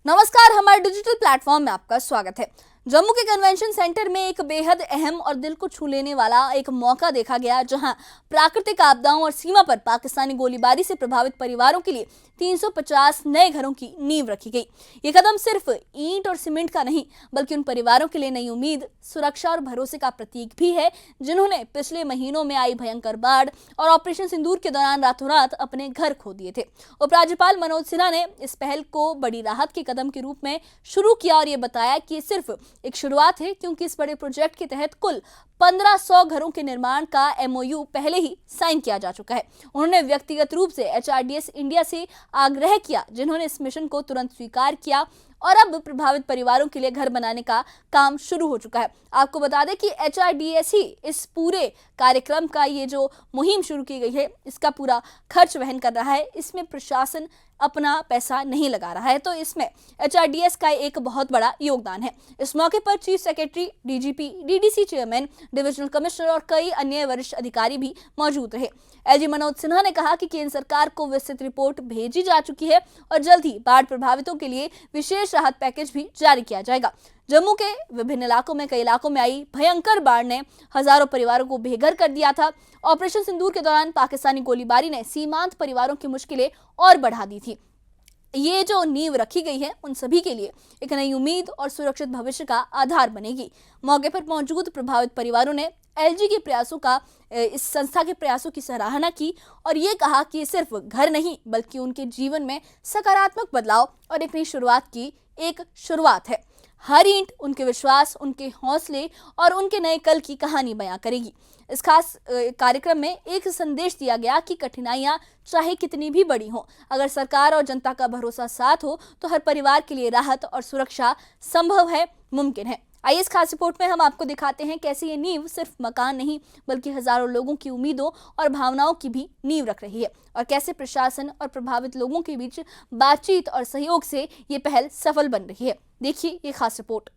नमस्कार, हमारे digital platform में आपका स्वागत है। जम्मू के कन्वेंशन सेंटर में एक बेहद अहम और दिल को छू लेने वाला एक मौका देखा गया, जहां प्राकृतिक आपदाओं और सीमा पर पाकिस्तानी गोलीबारी से प्रभावित परिवारों के लिए 350 नए घरों की नींव रखी गई। ये कदम सिर्फ ईंट और सीमेंट का नहीं, बल्कि उन परिवारों के लिए नई उम्मीद, सुरक्षा और भरोसे का प्रतीक भी है, जिन्होंने पिछले महीनों में आई भयंकर बाढ़ और ऑपरेशन सिंदूर के दौरान रातों रात अपने घर खो दिए थे। उपराज्यपाल मनोज सिन्हा ने इस पहल को बड़ी राहत के कदम के रूप में शुरू किया और ये बताया कि ये सिर्फ एक शुरुआत है, क्योंकि इस बड़े प्रोजेक्ट के तहत कुल 1500 घरों के निर्माण का MOU पहले ही साइन किया जा चुका है। उन्होंने व्यक्तिगत रूप से HRDS इंडिया से आग्रह किया, जिन्होंने इस मिशन को तुरंत स्वीकार किया और अब प्रभावित परिवारों के लिए घर बनाने का काम शुरू हो चुका है। आपको बता दें कि HRDS ही इस पूरे कार्यक्रम का ये जो मुहिम शुरू की गई है, इसका पूरा खर्च वहन कर रहा है। इसमें प्रशासन अपना पैसा नहीं लगा रहा है, तो इसमें HRDS का एक बहुत बड़ा योगदान है। इस मौके पर chief secretary, DGP, DDC chairman, divisional commissioner और कई अन्य वरिष्ठ अधिकारी भी मौजूद रहे। LG मनोज सिन्हा ने कहा कि केंद्र सरकार को विस्तृत रिपोर्ट भेजी जा चुकी है और जल्द ही बाढ़ प्रभावितों के लिए विशेष राहत पैकेज भी जारी किया जाएगा। जम्मू के विभिन्न इलाकों में कई इलाकों में आई भयंकर बाढ़ ने हजारों परिवारों को बेघर कर दिया था। ऑपरेशन सिंदूर के दौरान पाकिस्तानी गोलीबारी ने सीमांत परिवारों की मुश्किलें और बढ़ा दी थी। ये जो नींव रखी गई है, उन सभी के लिए एक नई उम्मीद और सुरक्षित भविष्य का आधार बनेगी। मौके पर मौजूद प्रभावित परिवारों ने LG के प्रयासों का, इस संस्था के प्रयासों की सराहना की और ये कहा कि ये सिर्फ घर नहीं, बल्कि उनके जीवन में सकारात्मक बदलाव और एक नई शुरुआत की एक शुरुआत है। हर ईंट उनके विश्वास, उनके हौसले और उनके नए कल की कहानी बयां करेगी। इस खास कार्यक्रम में एक संदेश दिया गया कि कठिनाइयां चाहे कितनी भी बड़ी हों, अगर सरकार और जनता का भरोसा साथ हो तो हर परिवार के लिए राहत और सुरक्षा संभव है, मुमकिन है। आइए इस खास रिपोर्ट में हम आपको दिखाते हैं कैसे ये नींव सिर्फ मकान नहीं, बल्कि हजारों लोगों की उम्मीदों और भावनाओं की भी नींव रख रही है, और कैसे प्रशासन और प्रभावित लोगों के बीच बातचीत और सहयोग से ये पहल सफल बन रही है। देखिए ये खास रिपोर्ट।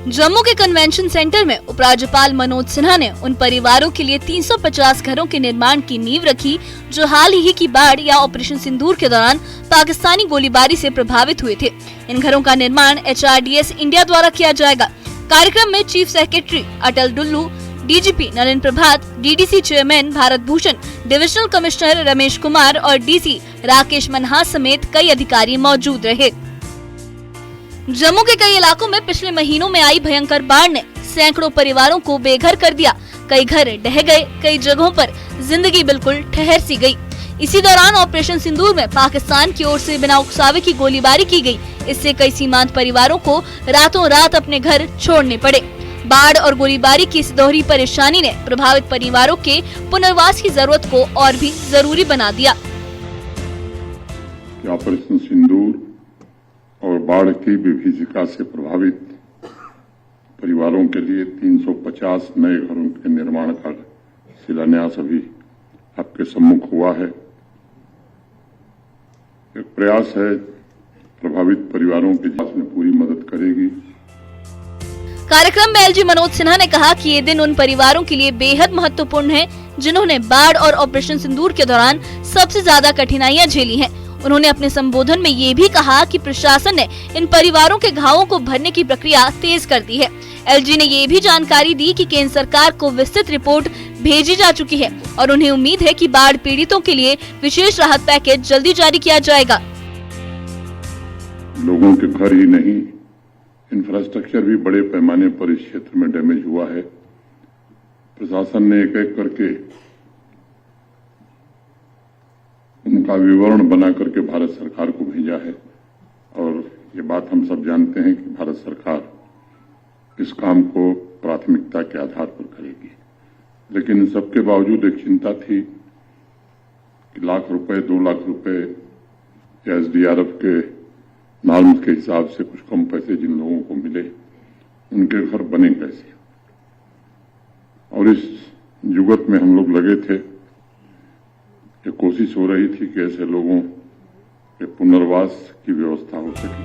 जम्मू के कन्वेंशन सेंटर में उपराज्यपाल मनोज सिन्हा ने उन परिवारों के लिए 350 घरों के निर्माण की नींव रखी, जो हाल ही की बाढ़ या ऑपरेशन सिंदूर के दौरान पाकिस्तानी गोलीबारी से प्रभावित हुए थे। इन घरों का निर्माण HRDS इंडिया द्वारा किया जाएगा। कार्यक्रम में चीफ सेक्रेटरी अटल डुल्लू, DGP नरेंद्र प्रभात, DDC chairman Bharat Bhushan, divisional commissioner Ramesh Kumar और DC राकेश मनहास समेत कई अधिकारी मौजूद रहे। जम्मू के कई इलाकों में पिछले महीनों में आई भयंकर बाढ़ ने सैकड़ों परिवारों को बेघर कर दिया। कई घर ढह गए, कई जगहों पर जिंदगी बिल्कुल ठहर सी गई। इसी दौरान ऑपरेशन सिंदूर में पाकिस्तान की ओर से बिना उकसावे की गोलीबारी की गई। इससे कई सीमांत परिवारों को रातों रात अपने घर छोड़ने पड़े। बाढ़ और गोलीबारी की इस दोहरी परेशानी ने प्रभावित परिवारों के पुनर्वास की जरूरत को और भी जरूरी बना दिया। ऑपरेशन सिंदूर और बाढ़ की विभीषिका से प्रभावित परिवारों के लिए 350 नए घरों के निर्माण का शिलान्यास अभी आपके सम्मुख हुआ है। एक प्रयास है, प्रभावित परिवारों की जांच में पूरी मदद करेगी। कार्यक्रम में LG मनोज सिन्हा ने कहा कि ये दिन उन परिवारों के लिए बेहद महत्वपूर्ण है, जिन्होंने बाढ़ और ऑपरेशन सिंदूर के दौरान सबसे ज्यादा कठिनाइयां झेली हैं। उन्होंने अपने संबोधन में ये भी कहा कि प्रशासन ने इन परिवारों के घावों को भरने की प्रक्रिया तेज कर दी है। LG ने ये भी जानकारी दी कि केंद्र सरकार को विस्तृत रिपोर्ट भेजी जा चुकी है और उन्हें उम्मीद है कि बाढ़ पीड़ितों के लिए विशेष राहत पैकेज जल्दी जारी किया जाएगा। लोगों के घर ही नहीं, इंफ्रास्ट्रक्चर भी बड़े पैमाने पर इस क्षेत्र में डैमेज हुआ है। प्रशासन ने एक एक करके उनका विवरण बना करके भारत सरकार को भेजा है, और ये बात हम सब जानते हैं कि भारत सरकार इस काम को प्राथमिकता के आधार पर करेगी। लेकिन इन सबके बावजूद एक चिंता थी कि लाख रुपए, 2 लाख रुपए या SDRF के नॉर्म्स के हिसाब से कुछ कम पैसे जिन लोगों को मिले, उनके घर बने कैसे। और इस युगत में हम लोग लगे थे, ये कोशिश हो रही थी कि ऐसे लोगों के पुनर्वास की व्यवस्था हो सके।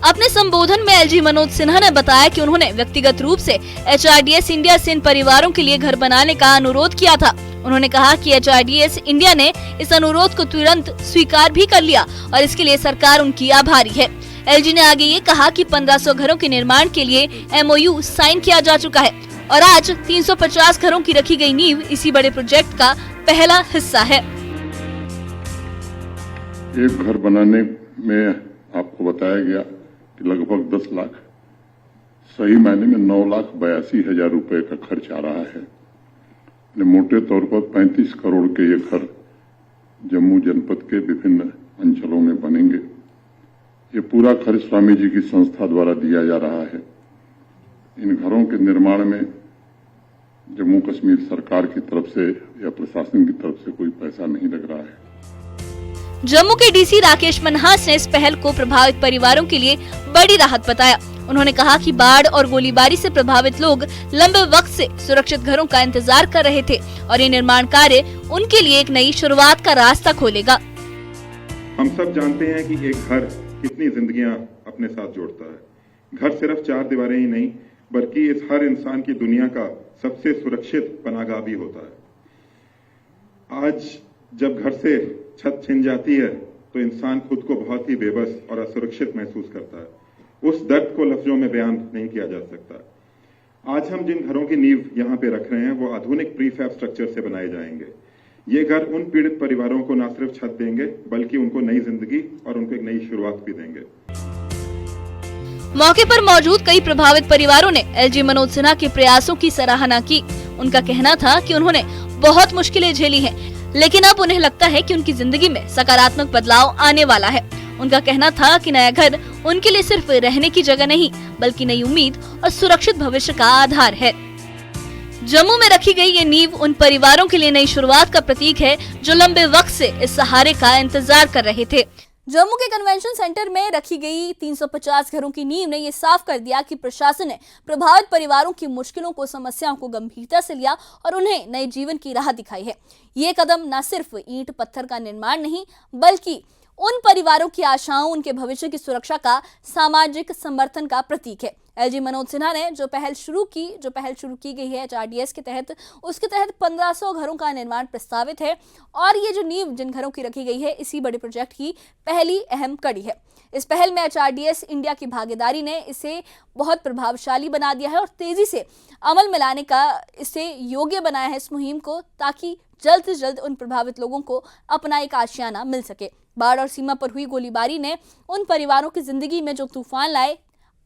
अपने संबोधन में एलजी मनोज सिन्हा ने बताया कि उन्होंने व्यक्तिगत रूप से HRDS इंडिया से इन परिवारों के लिए घर बनाने का अनुरोध किया था। उन्होंने कहा कि HRDS इंडिया ने इस अनुरोध को तुरंत स्वीकार भी कर लिया और इसके लिए सरकार उनकी आभारी है। एलजी ने आगे ये कहा कि 1500 घरों के निर्माण के लिए MOU साइन किया जा चुका है और आज 350 घरों की रखी गई नींव इसी बड़े प्रोजेक्ट का पहला हिस्सा है। एक घर बनाने में आपको बताया गया कि लगभग 10 लाख, सही मायने में 9,82,000 रुपए का खर्च आ रहा है। मोटे तौर पर 35 करोड़ के ये घर जम्मू जनपद के विभिन्न अंचलों में बनेंगे। ये पूरा खर्च स्वामी जी की संस्था द्वारा दिया जा रहा है। इन घरों के निर्माण में जम्मू कश्मीर सरकार की तरफ से या प्रशासन की तरफ से कोई पैसा नहीं लग रहा है। जम्मू के डीसी राकेश मनहास ने इस पहल को प्रभावित परिवारों के लिए बड़ी राहत बताया। उन्होंने कहा कि बाढ़ और गोलीबारी से प्रभावित लोग लंबे वक्त से सुरक्षित घरों का इंतजार कर रहे थे और ये निर्माण कार्य उनके लिए एक नई शुरुआत का रास्ता खोलेगा। हम सब जानते हैं कि एक घर कितनी जिंदगियां अपने साथ जोड़ता है। घर सिर्फ 4 दीवारें ही नहीं बल्कि इस हर इंसान की दुनिया का सबसे सुरक्षित पनाहगाह भी होता है। आज जब घर से छत छिन जाती है तो इंसान खुद को बहुत ही बेबस और असुरक्षित महसूस करता है। उस दर्द को लफ्जों में बयान नहीं किया जा सकता। आज हम जिन घरों की नींव यहाँ पे रख रहे हैं वो आधुनिक प्रीफैब स्ट्रक्चर से बनाए जाएंगे। ये घर उन पीड़ित परिवारों को न सिर्फ छत देंगे बल्कि उनको नई जिंदगी और उनको एक नई शुरुआत भी देंगे। मौके पर मौजूद कई प्रभावित परिवारों ने एलजी मनोज सिन्हा के प्रयासों की सराहना की। उनका कहना था कि उन्होंने बहुत मुश्किलें झेली हैं, लेकिन अब उन्हें लगता है कि उनकी जिंदगी में सकारात्मक बदलाव आने वाला है। उनका कहना था कि नया घर उनके लिए सिर्फ रहने की जगह नहीं बल्कि नई उम्मीद और सुरक्षित भविष्य का आधार है। जम्मू में रखी गई ये नींव उन परिवारों के लिए नई शुरुआत का प्रतीक है जो लंबे वक्त से इस सहारे का इंतजार कर रहे थे। जम्मू के कन्वेंशन सेंटर में रखी गई 350 घरों की नींव ने ये साफ कर दिया कि प्रशासन ने प्रभावित परिवारों की मुश्किलों को, समस्याओं को गंभीरता से लिया और उन्हें नए जीवन की राह दिखाई है। ये कदम न सिर्फ ईंट पत्थर का निर्माण नहीं बल्कि उन परिवारों की आशाओं, उनके भविष्य की सुरक्षा का सामाजिक समर्थन का प्रतीक है। एलजी मनोज सिन्हा ने जो पहल शुरू की गई है HRDS के तहत, उसके तहत 1500 घरों का निर्माण प्रस्तावित है और ये जो नींव जिन घरों की रखी गई है इसी बड़े प्रोजेक्ट की पहली अहम कड़ी है। इस पहल में HRDS इंडिया की भागीदारी ने इसे बहुत प्रभावशाली बना दिया है और तेजी से अमल में लाने का इसे योग्य बनाया है इस मुहिम को, ताकि जल्द से जल्द उन प्रभावित लोगों को अपना एक आशियाना मिल सके। बाढ़ और सीमा पर हुई गोलीबारी ने उन परिवारों की जिंदगी में जो तूफान लाए,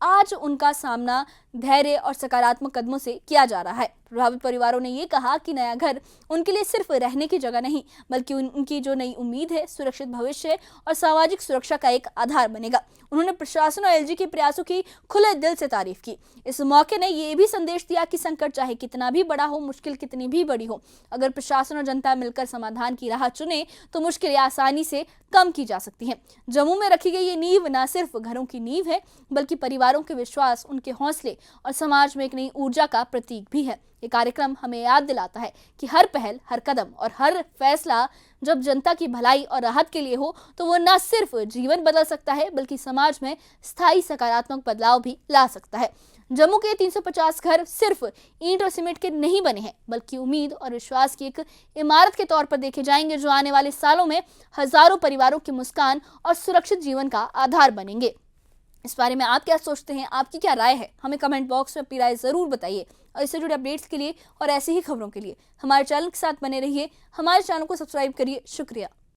आज उनका सामना धैर्य और सकारात्मक कदमों से किया जा रहा है। प्रभावित परिवारों ने ये कहा कि नया घर उनके लिए सिर्फ रहने की जगह नहीं बल्कि उनकी जो नई उम्मीद है, सुरक्षित भविष्य और सामाजिक सुरक्षा का एक आधार बनेगा। उन्होंने प्रशासन और एलजी के प्रयासों की खुले दिल से तारीफ की। इस मौके ने ये भी संदेश दिया कि संकट चाहे कितना भी बड़ा हो, मुश्किल कितनी भी बड़ी हो, अगर प्रशासन और जनता मिलकर समाधान की राह चुने तो मुश्किलें आसानी से कम की जा सकती हैं। जम्मू में रखी गई ये नींव न सिर्फ घरों की नींव है बल्कि परिवारों के विश्वास, उनके हौसले और समाज में एक नई ऊर्जा का प्रतीक भी है। ये कार्यक्रम हमें याद दिलाता है कि हर पहल, हर कदम और हर फैसला जब जनता की भलाई और राहत के लिए हो तो वो न सिर्फ जीवन बदल सकता है बल्कि समाज में स्थायी सकारात्मक बदलाव भी ला सकता है। जम्मू के 350 घर सिर्फ ईंट और सीमेंट के नहीं बने हैं बल्कि उम्मीद और विश्वास की एक इमारत के तौर पर देखे जाएंगे जो आने वाले सालों में हजारों परिवारों की मुस्कान और सुरक्षित जीवन का आधार बनेंगे। इस बारे में आप क्या सोचते हैं, आपकी क्या राय है, हमें कमेंट बॉक्स में अपनी राय जरूर बताइए। और इससे जुड़े अपडेट्स के लिए और ऐसी ही खबरों के लिए हमारे चैनल के साथ बने रहिए। हमारे चैनल को सब्सक्राइब करिए। शुक्रिया।